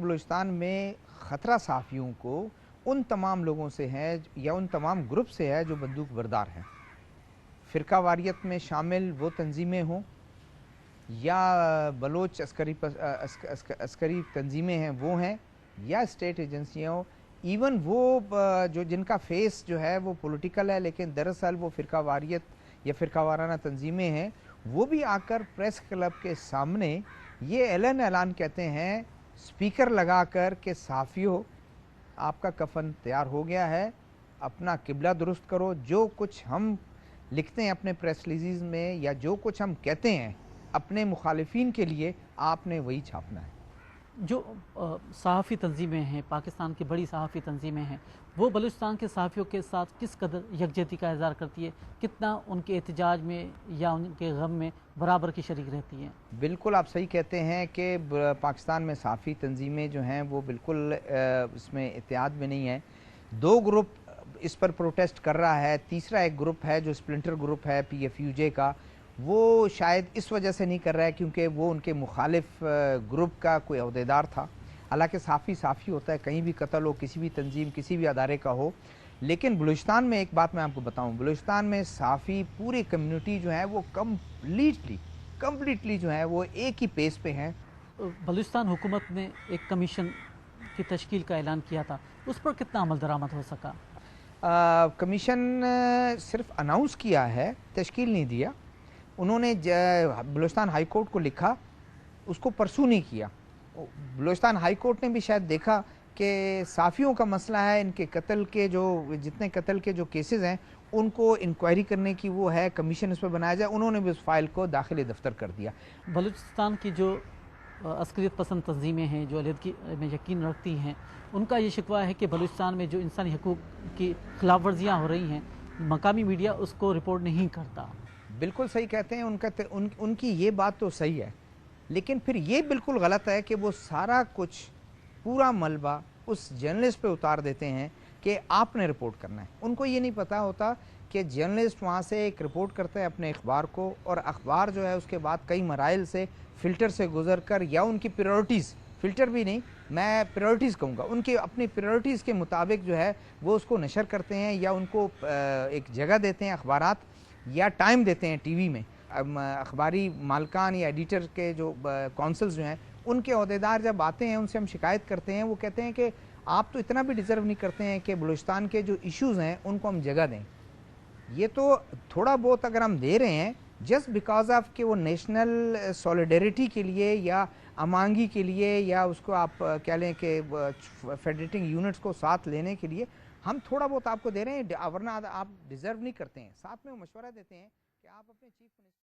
बलूचिस्तान में ख़तरा सहाफ़ियों को उन तमाम लोगों से है या उन तमाम ग्रुप से है जो बंदूक बरदार हैं। फ़िरका वारियत में शामिल वो तंजीमें हों या बलोच अस्करी तंजीमें हैं वो हैं या स्टेट एजेंसियाँ हो, इवन वो जो जिनका फेस जो है वो पॉलिटिकल है लेकिन दरअसल वो फ़िरका वारियत या फ़िरका वाराना तंजीमें हैं, वो भी आकर प्रेस क्लब के सामने ये ऐलान कहते हैं स्पीकर लगाकर के सहाफ़ियों आपका कफन तैयार हो गया है, अपना किबला दुरुस्त करो। जो कुछ हम लिखते हैं अपने प्रेस रिलीज़ में या जो कुछ हम कहते हैं अपने मुखालिफिन के लिए, आपने वही छापना है। जो सहाफ़ी तंजीमें हैं, पाकिस्तान की बड़ी सहाफ़ी तंजीमें हैं, वो बलूचिस्तान के सहाफ़ियों के साथ किस कदर यकजहती का इज़हार करती है? कितना उनके एहतजाज में या उनके गम में बराबर की शरीक रहती हैं? बिल्कुल आप सही कहते हैं कि पाकिस्तान में सहाफ़ी तंजीमें जो हैं वो बिल्कुल इसमें इत्तेहाद में नहीं है। दो ग्रुप इस पर प्रोटेस्ट कर रहा है, तीसरा एक ग्रुप है जो स्प्लिंटर ग्रुप है PFUJ का, वो शायद इस वजह से नहीं कर रहा है क्योंकि वो उनके मुखालिफ ग्रुप का कोई अहदेदार था। हालांकि साफ़ी होता है, कहीं भी कत्ल हो, किसी भी तंजीम किसी भी अदारे का हो। लेकिन बलूचिस्तान में एक बात मैं आपको बताऊं, बलूचिस्तान में साफ़ी पूरी कम्युनिटी जो है वो कम्प्लीटली जो है वो एक ही पेस पे हैं। बलूचिस्तान हुकूमत ने एक कमीशन की तश्कील का ऐलान किया था, उस पर कितना अमल दरामद हो सका? कमीशन सिर्फ अनाउंस किया है, तश्कील नहीं दिया। उन्होंने बलूचिस्तान हाई कोर्ट को लिखा, उसको परसू नहीं किया। बलूचिस्तान हाई कोर्ट ने भी शायद देखा कि साफ़ियों का मसला है, इनके कत्ल के जो जितने कत्ल के जो केसेस हैं उनको इंक्वायरी करने की वो है, कमीशन इस पर बनाया जाए। उन्होंने भी उस फाइल को दाखिली दफ्तर कर दिया। बलूचिस्तान की जो अस्करियत पसंद तंजीमें हैं जो अलहदगी में यकीन रखती हैं, उनका ये शिकवा है कि बलूचिस्तान में जो इंसानी हकूक़ की खिलाफ वर्जियाँ हो रही हैं, मकामी मीडिया उसको रिपोर्ट नहीं करता। बिल्कुल सही कहते हैं, उनकी ये बात तो सही है, लेकिन फिर ये बिल्कुल गलत है कि वो सारा कुछ पूरा मलबा उस जर्नलिस्ट पे उतार देते हैं कि आपने रिपोर्ट करना है। उनको ये नहीं पता होता कि जर्नलिस्ट वहाँ से एक रिपोर्ट करता है अपने अखबार को, और अखबार जो है उसके बाद कई मराइल से फ़िल्टर से गुजर कर, या उनकी प्रायोरिटीज़, फ़िल्टर भी नहीं, मैं प्रायोरिटीज़ कहूँगा, उनकी अपनी प्रायोरिटीज़ के मुताबिक जो है वो उसको नशर करते हैं या उनको एक जगह देते हैं अखबारात या टाइम देते हैं टीवी में। अखबारी मालकान या एडिटर के जो काउंसिल्स जो हैं, उनके अहदेदार जब आते हैं उनसे हम शिकायत करते हैं, वो कहते हैं कि आप तो इतना भी डिज़र्व नहीं करते हैं कि बलूचिस्तान के जो इश्यूज़ हैं उनको हम जगह दें। ये तो थोड़ा बहुत अगर हम दे रहे हैं जस्ट बिकॉज ऑफ कि वो नेशनल सॉलिडरिटी के लिए या अमांगी के लिए या उसको आप कह लें कि फेडरेटिंग यूनिट्स को साथ लेने के लिए हम थोड़ा बहुत आपको दे रहे हैं, वरना आप डिज़र्व नहीं करते हैं। साथ में वो मशवरा देते हैं कि आप अपने चीफ